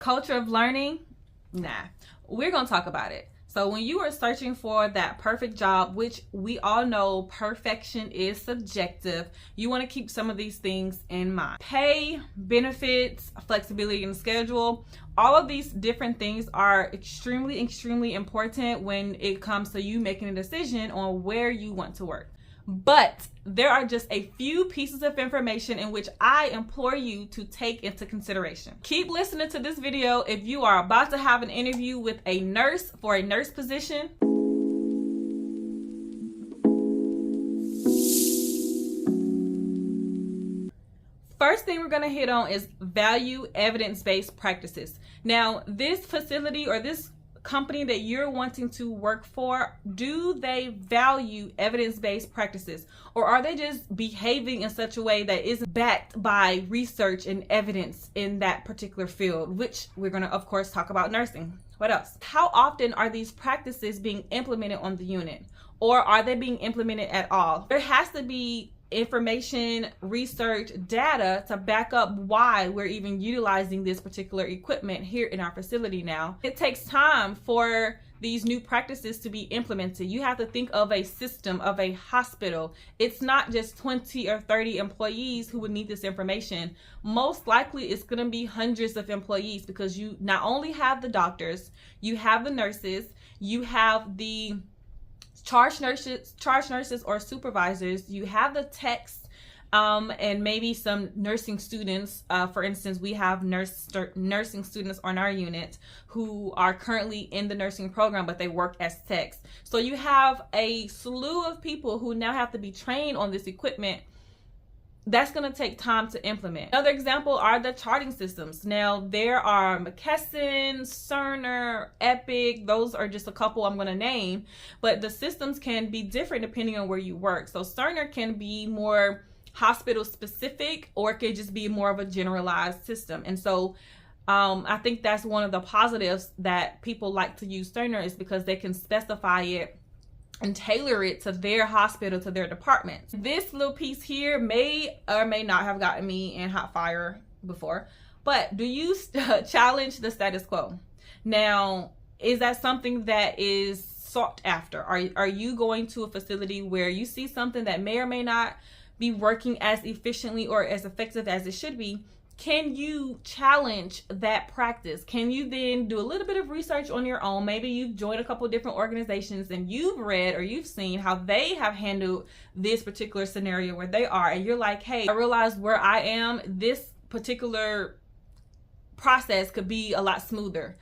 Culture of learning? Nah, we're gonna talk about it. So when you are searching for that perfect job, which we all know perfection is subjective, you want to keep some of these things in mind. Pay, benefits, flexibility in the schedule, all of these different things are extremely important when it comes to you making a decision on where you want to work. But there are just a few pieces of information in which I implore you to take into consideration. Keep listening to this video if you are about to have an interview with a nurse for a nurse position. First thing we're going to hit on is value evidence-based practices. Now, this facility or this company that you're wanting to work for, do they value evidence-based practices, or are they just behaving in such a way that isn't backed by research and evidence in that particular field, which we're going to of course talk about nursing. What else? How often are these practices being implemented on the unit, or are they being implemented at all? There has to be information, research, data to back up why we're even utilizing this particular equipment here in our facility now. It takes time for these new practices to be implemented. You have to think of a system, of a hospital. It's not just 20 or 30 employees who would need this information. Most likely it's going to be hundreds of employees, because you not only have the doctors, you have the nurses, you have the charge nurses or supervisors, you have the techs, and maybe some nursing students. For instance, we have nursing students on our unit who are currently in the nursing program, but they work as techs. So you have a slew of people who now have to be trained on this equipment. That's going to take time to implement. Another example are the charting systems. Now, there are McKesson, Cerner, Epic. Those are just a couple I'm going to name, but the systems can be different depending on where you work. So Cerner can be more hospital specific, or it could just be more of a generalized system. And so I think that's one of the positives that people like to use Cerner, is because they can specify it and tailor it to their hospital, to their department. This little piece here may or may not have gotten me in hot fire before, but do you challenge the status quo? Now, is that something that is sought after? Are you going to a facility where you see something that may or may not be working as efficiently or as effective as it should be? Can you challenge that practice? Can you then do a little bit of research on your own? Maybe you've joined a couple different organizations and you've read or you've seen how they have handled this particular scenario where they are, and you're like, hey, I realize where I am, this particular process could be a lot smoother.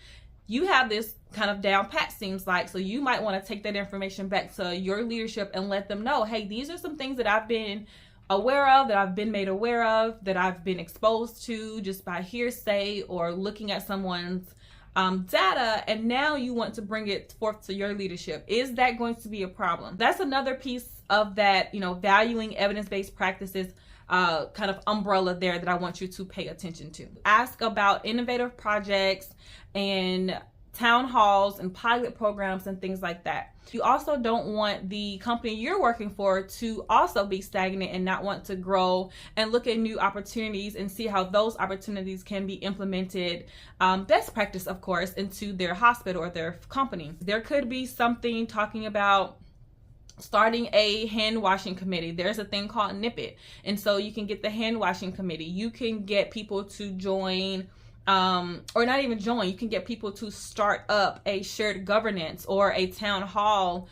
You have this kind of down pat, seems like, so you might want to take that information back to your leadership and let them know, hey, these are some things that I've been aware of, that I've been made aware of, that I've been exposed to just by hearsay or looking at someone's data, and now you want to bring it forth to your leadership. Is that going to be a problem? That's another piece of that, valuing evidence-based practices kind of umbrella there that I want you to pay attention to. Ask about innovative projects and town halls and pilot programs and things like that. You also don't want the company you're working for to also be stagnant and not want to grow and look at new opportunities and see how those opportunities can be implemented, best practice, of course, into their hospital or their company. There could be something talking about starting a hand washing committee. There's a thing called NIPIT. And so you can get the hand washing committee. You can get people to join, or not even join, you can get people to start up a shared governance or a town hall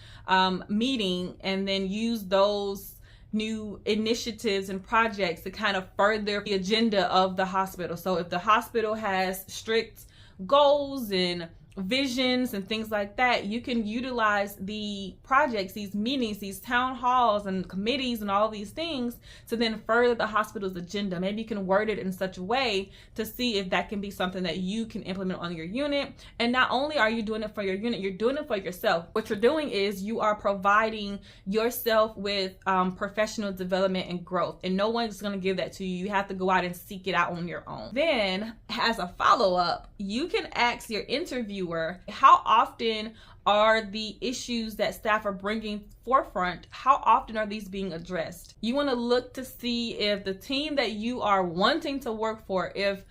meeting, and then use those new initiatives and projects to kind of further the agenda of the hospital. So if the hospital has strict goals and visions and things like that, you can utilize the projects, these meetings, these town halls and committees and all these things to then further the hospital's agenda. Maybe you can word it in such a way to see if that can be something that you can implement on your unit. And not only are you doing it for your unit, you're doing it for yourself. What you're doing is you are providing yourself with professional development and growth, and no one's going to give that to you. You have to go out and seek it out on your own. Then, as a follow-up, you can ask your interviewer, how often are the issues that staff are bringing forefront, how often are these being addressed? You want to look to see if the team that you are wanting to work for, if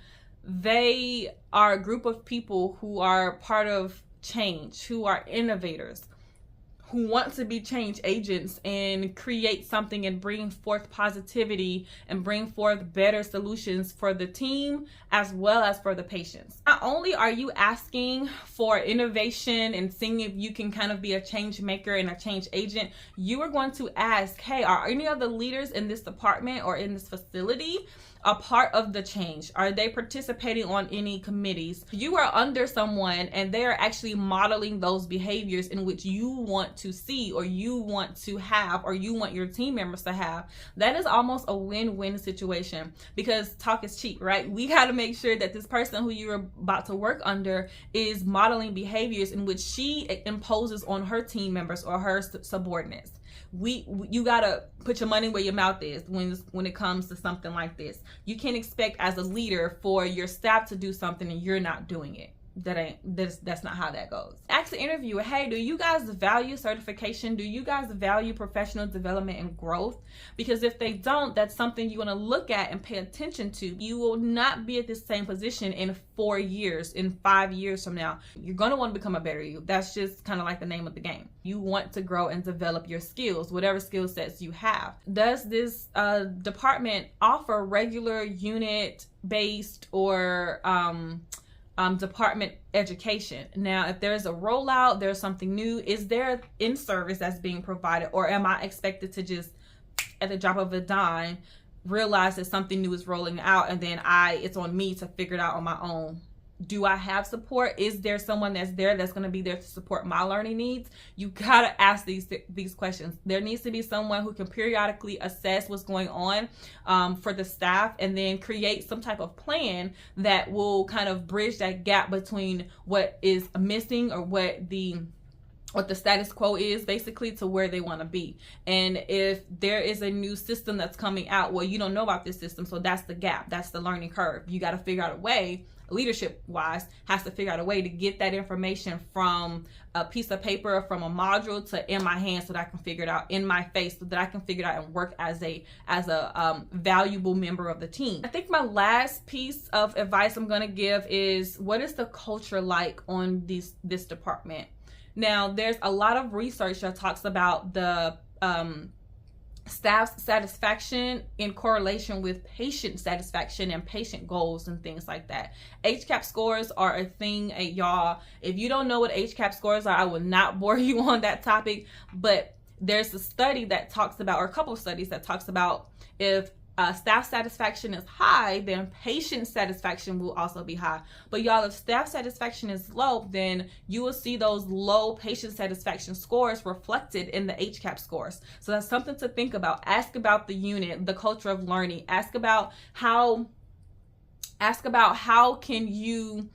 they are a group of people who are part of change, who are innovators, who want to be change agents and create something and bring forth positivity and bring forth better solutions for the team as well as for the patients. Not only are you asking for innovation and seeing if you can kind of be a change maker and a change agent, you are going to ask, hey, are any of the leaders in this department or in this facility a part of the change? Are they participating on any committees? You are under someone and they are actually modeling those behaviors in which you want to see, or you want to have, or you want your team members to have. That is almost a win-win situation, because talk is cheap, right? We got to make sure that this person who you're about to work under is modeling behaviors in which she imposes on her team members or her subordinates. You gotta put your money where your mouth is when it comes to something like this. You can't expect as a leader for your staff to do something and you're not doing it. That's not how that goes. Ask the interviewer, hey, do you guys value certification? Do you guys value professional development and growth? Because if they don't, that's something you want to look at and pay attention to. You will not be at the same position in 4 years, in 5 years from now. You're going to want to become a better you. That's just kind of like the name of the game. You want to grow and develop your skills, whatever skill sets you have. Does this department offer regular unit-based or department education? Now, if there's a rollout, there's something new, is there in-service that's being provided, or am I expected to just at the drop of a dime realize that something new is rolling out and then it's on me to figure it out on my own? Do I have support? Is there someone that's there that's going to be there to support my learning needs? You got to ask these questions. There needs to be someone who can periodically assess what's going on for the staff, and then create some type of plan that will kind of bridge that gap between what is missing, or what the status quo is, basically, to where they want to be. And if there is a new system that's coming out, well, you don't know about this system, so that's the gap, that's the learning curve. You got to figure out a way, leadership wise, has to figure out a way to get that information from a piece of paper, from a module, to in my hand, so that I can figure it out, in my face, so that I can figure it out and work as a valuable member of the team. I think my last piece of advice I'm going to give is, what is the culture like on this department? Now, there's a lot of research that talks about the staff's satisfaction in correlation with patient satisfaction and patient goals and things like that. HCAHPS scores are a thing, y'all. If you don't know what HCAHPS scores are, I will not bore you on that topic, but there's a study that talks about, or a couple of studies that talks about, if staff satisfaction is high, then patient satisfaction will also be high. But y'all, if staff satisfaction is low, then you will see those low patient satisfaction scores reflected in the HCAHPS scores. So that's something to think about. Ask about the unit, the culture of learning. Ask about how can you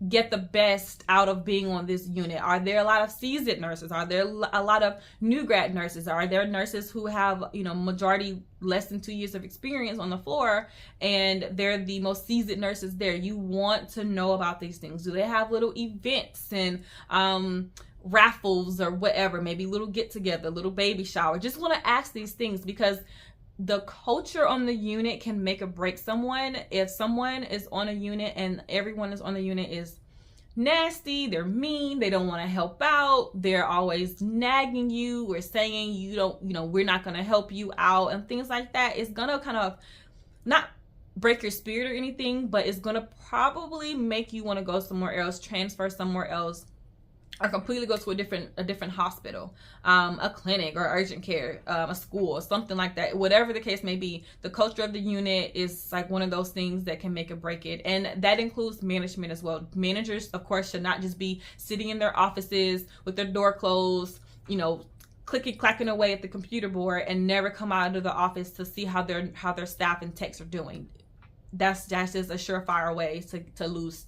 get the best out of being on this unit. Are there a lot of seasoned nurses? Are there a lot of new grad nurses? Are there nurses who have, majority less than 2 years of experience on the floor, and they're the most seasoned nurses there? You want to know about these things. Do they have little events and raffles or whatever, maybe little get together, little baby shower? Just want to ask these things, because the culture on the unit can make or break someone. If someone is on a unit and everyone is on the unit is nasty, they're mean, they don't want to help out, they're always nagging you or saying we're not going to help you out and things like that, it's going to kind of not break your spirit or anything, but it's going to probably make you want to go somewhere else, transfer somewhere else, or completely go to a different hospital, a clinic or urgent care, a school, something like that. Whatever the case may be, the culture of the unit is like one of those things that can make or break it. And that includes management as well. Managers, of course, should not just be sitting in their offices with their door closed, clacking away at the computer board, and never come out of the office to see how their staff and techs are doing. That's just a surefire way to lose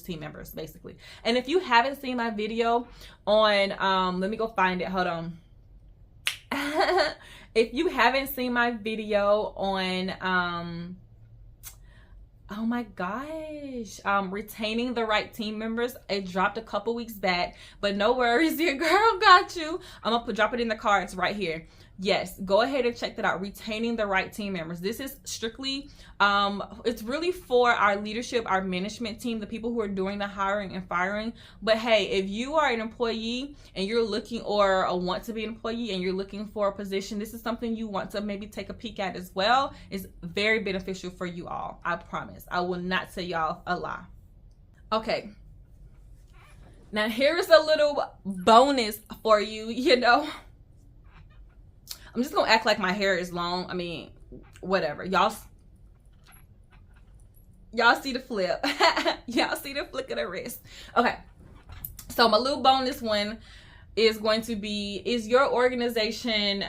team members, basically. And if you haven't seen my video on let me go find it, hold on. If you haven't seen my video on oh my gosh, retaining the right team members, it dropped a couple weeks back, but no worries, your girl got you. I'm gonna drop it in the cards right here. Yes, go ahead and check that out. Retaining the right team members. This is strictly, it's really for our leadership, our management team, the people who are doing the hiring and firing. But hey, if you are an employee and you're looking, or want to be an employee and you're looking for a position, this is something you want to maybe take a peek at as well. It's very beneficial for you all. I promise. I will not tell y'all a lie. Okay. Now here's a little bonus for you, I'm just gonna act like my hair is long. I mean, whatever. Y'all see the flip. Y'all see the flick of the wrist. Okay. So my little bonus one is going to be, does your organization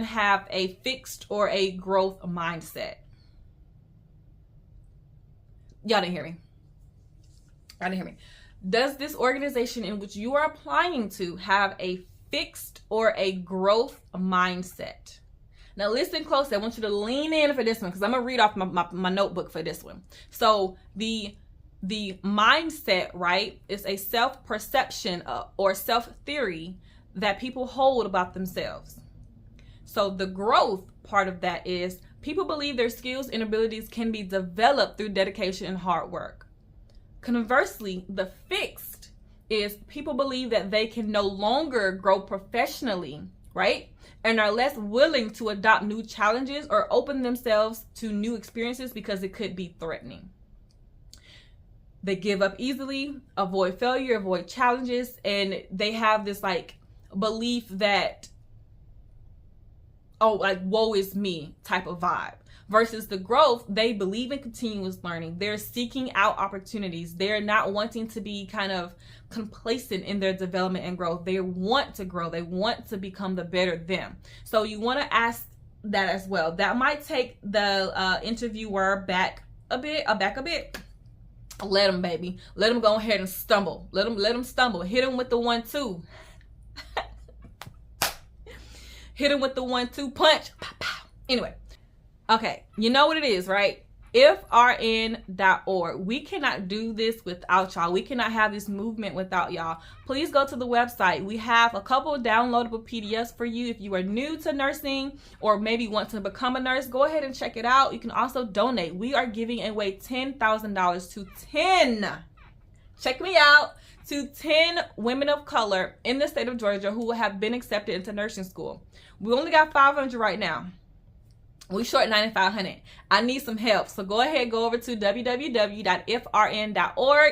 have a fixed or a growth mindset? Y'all didn't hear me. Does this organization in which you are applying to have a fixed or a growth mindset? Now listen close. I want you to lean in for this one, because I'm gonna read off my notebook for this one. So the mindset, right, is a self-perception or self-theory that people hold about themselves. So the growth part of that is people believe their skills and abilities can be developed through dedication and hard work. Conversely, the fixed is people believe that they can no longer grow professionally, right? And are less willing to adopt new challenges or open themselves to new experiences because it could be threatening. They give up easily, avoid failure, avoid challenges, and they have this belief that, woe is me type of vibe. Versus the growth, they believe in continuous learning. They're seeking out opportunities. They're not wanting to be kind of complacent in their development and growth. They want to grow. They want to become the better them. So you want to ask that as well. That might take the interviewer back a bit. Let them, baby. Let them go ahead and stumble. Let them stumble. Hit them with the 1-2. Hit them with the 1-2 punch. Pow, pow. Anyway. Okay, you know what it is, right? ifrn.org. We cannot do this without y'all. We cannot have this movement without y'all. Please go to the website. We have a couple of downloadable PDFs for you. If you are new to nursing or maybe want to become a nurse, go ahead and check it out. You can also donate. We are giving away $10,000 to 10. Check me out. To 10 women of color in the state of Georgia who have been accepted into nursing school. We only got 500 right now. We short 9,500. I need some help. So go ahead, go over to www.ifrn.org.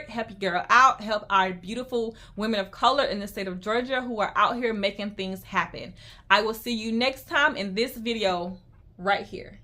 Help your girl out. Help our beautiful women of color in the state of Georgia who are out here making things happen. I will see you next time in this video right here.